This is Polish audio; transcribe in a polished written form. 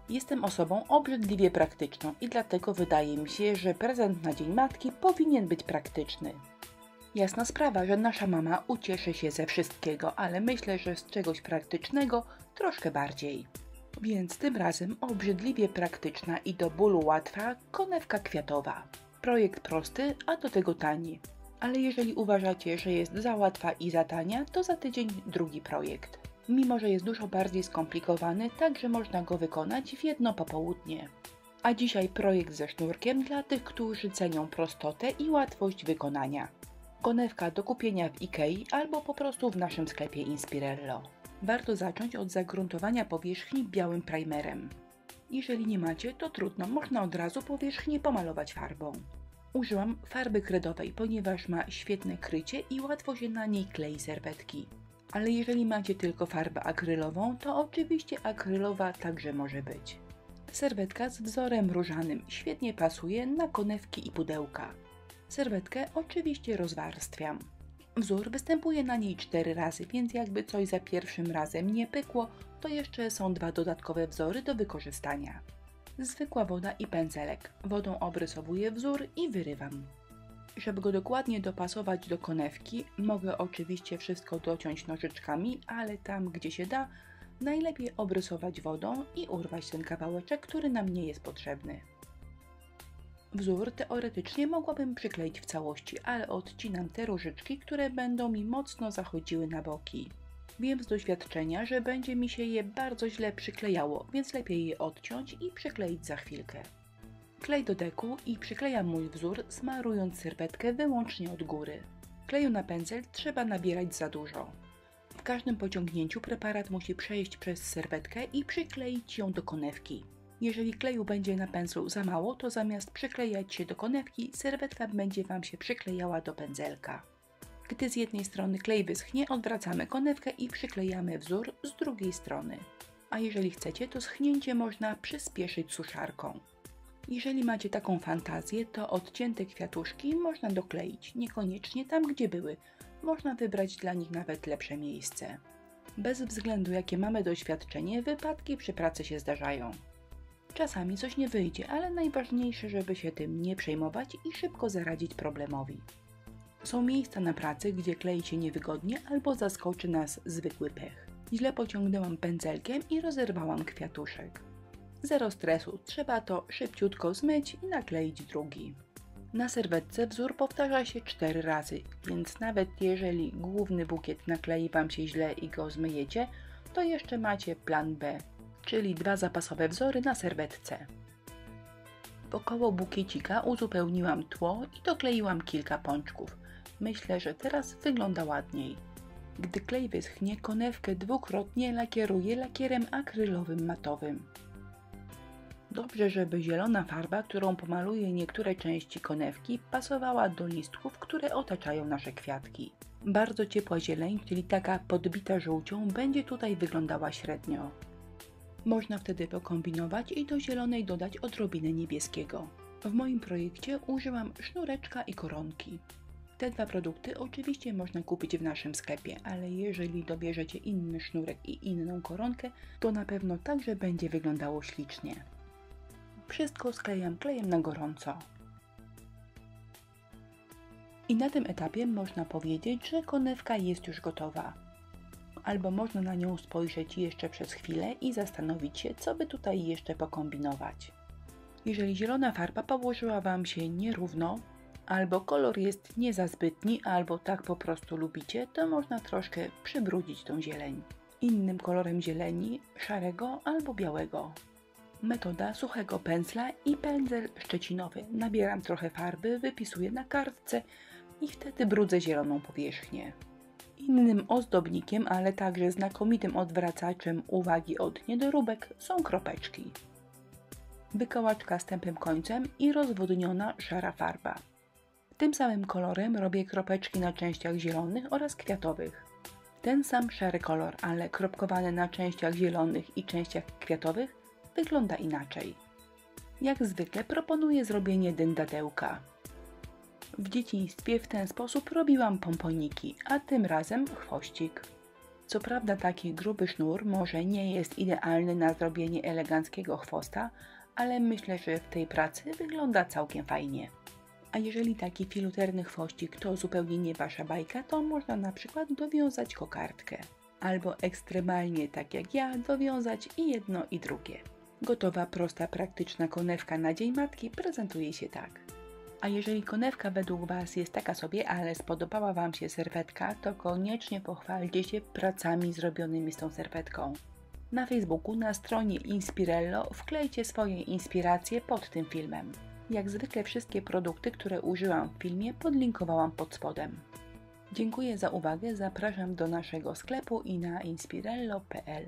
Jestem osobą obrzydliwie praktyczną i dlatego wydaje mi się, że prezent na Dzień Matki powinien być praktyczny. Jasna sprawa, że nasza mama ucieszy się ze wszystkiego, ale myślę, że z czegoś praktycznego troszkę bardziej. Więc tym razem obrzydliwie praktyczna i do bólu łatwa konewka kwiatowa. Projekt prosty, a do tego tani. Ale jeżeli uważacie, że jest za łatwa i za tania, to za tydzień drugi projekt. Mimo że jest dużo bardziej skomplikowany, także można go wykonać w jedno popołudnie. A dzisiaj projekt ze sznurkiem dla tych, którzy cenią prostotę i łatwość wykonania. Konewka do kupienia w Ikei albo po prostu w naszym sklepie Inspirello. Warto zacząć od zagruntowania powierzchni białym primerem. Jeżeli nie macie, to trudno, można od razu powierzchnię pomalować farbą. Użyłam farby kredowej, ponieważ ma świetne krycie i łatwo się na niej klei serwetki. Ale jeżeli macie tylko farbę akrylową, to oczywiście akrylowa także może być. Serwetka z wzorem różanym świetnie pasuje na konewki i pudełka. Serwetkę oczywiście rozwarstwiam. Wzór występuje na niej 4 razy, więc jakby coś za pierwszym razem nie pykło, to jeszcze są 2 dodatkowe wzory do wykorzystania. Zwykła woda i pędzelek. Wodą obrysowuję wzór i wyrywam. Żeby go dokładnie dopasować do konewki, mogę oczywiście wszystko dociąć nożyczkami, ale tam gdzie się da, najlepiej obrysować wodą i urwać ten kawałeczek, który nam nie jest potrzebny. Wzór teoretycznie mogłabym przykleić w całości, ale odcinam te różyczki, które będą mi mocno zachodziły na boki. Wiem z doświadczenia, że będzie mi się je bardzo źle przyklejało, więc lepiej je odciąć i przykleić za chwilkę. Klej do deku i przyklejam mój wzór, smarując serwetkę wyłącznie od góry. Kleju na pędzel trzeba nabierać za dużo. W każdym pociągnięciu preparat musi przejść przez serwetkę i przykleić ją do konewki. Jeżeli kleju będzie na pędzlu za mało, to zamiast przyklejać się do konewki, serwetka będzie Wam się przyklejała do pędzelka. Gdy z jednej strony klej wyschnie, odwracamy konewkę i przyklejamy wzór z drugiej strony. A jeżeli chcecie, to schnięcie można przyspieszyć suszarką. Jeżeli macie taką fantazję, to odcięte kwiatuszki można dokleić, niekoniecznie tam, gdzie były. Można wybrać dla nich nawet lepsze miejsce. Bez względu jakie mamy doświadczenie, wypadki przy pracy się zdarzają. Czasami coś nie wyjdzie, ale najważniejsze, żeby się tym nie przejmować i szybko zaradzić problemowi. Są miejsca na pracy, gdzie klei się niewygodnie albo zaskoczy nas zwykły pech. Źle pociągnęłam pędzelkiem i rozerwałam kwiatuszek. Zero stresu, trzeba to szybciutko zmyć i nakleić drugi. Na serwetce wzór powtarza się 4 razy, więc nawet jeżeli główny bukiet naklei Wam się źle i go zmyjecie, to jeszcze macie plan B, czyli 2 zapasowe wzory na serwetce. Wokoło bukiecika uzupełniłam tło i dokleiłam kilka pączków. Myślę, że teraz wygląda ładniej. Gdy klej wyschnie, konewkę dwukrotnie lakieruję lakierem akrylowym matowym. Dobrze, żeby zielona farba, którą pomaluję niektóre części konewki, pasowała do listków, które otaczają nasze kwiatki. Bardzo ciepła zieleń, czyli taka podbita żółcią, będzie tutaj wyglądała średnio. Można wtedy pokombinować i do zielonej dodać odrobinę niebieskiego. W moim projekcie użyłam sznureczka i koronki. Te 2 produkty oczywiście można kupić w naszym sklepie, ale jeżeli dobierzecie inny sznurek i inną koronkę, to na pewno także będzie wyglądało ślicznie. Wszystko sklejam klejem na gorąco. I na tym etapie można powiedzieć, że konewka jest już gotowa. Albo można na nią spojrzeć jeszcze przez chwilę i zastanowić się, co by tutaj jeszcze pokombinować. Jeżeli zielona farba położyła Wam się nierówno, albo kolor jest nie za zbytni, albo tak po prostu lubicie, to można troszkę przybrudzić tą zieleń. Innym kolorem zieleni, szarego albo białego. Metoda suchego pędzla i pędzel szczecinowy. Nabieram trochę farby, wypisuję na kartce i wtedy brudzę zieloną powierzchnię. Innym ozdobnikiem, ale także znakomitym odwracaczem uwagi od niedoróbek są kropeczki. Wykołaczka z tępym końcem i rozwodniona szara farba. Tym samym kolorem robię kropeczki na częściach zielonych oraz kwiatowych. Ten sam szary kolor, ale kropkowany na częściach zielonych i częściach kwiatowych wygląda inaczej. Jak zwykle proponuję zrobienie dyndadełka. W dzieciństwie w ten sposób robiłam pomponiki, a tym razem chwościk. Co prawda taki gruby sznur może nie jest idealny na zrobienie eleganckiego chwosta, ale myślę, że w tej pracy wygląda całkiem fajnie. A jeżeli taki filuterny chwościk to zupełnie nie Wasza bajka, to można na przykład dowiązać kokardkę. Albo ekstremalnie, tak jak ja, dowiązać i jedno i drugie. Gotowa, prosta, praktyczna konewka na Dzień Matki prezentuje się tak. A jeżeli konewka według Was jest taka sobie, ale spodobała Wam się serwetka, to koniecznie pochwalcie się pracami zrobionymi z tą serwetką. Na Facebooku, na stronie Inspirello wklejcie swoje inspiracje pod tym filmem. Jak zwykle wszystkie produkty, które użyłam w filmie, podlinkowałam pod spodem. Dziękuję za uwagę, zapraszam do naszego sklepu i na inspirello.pl.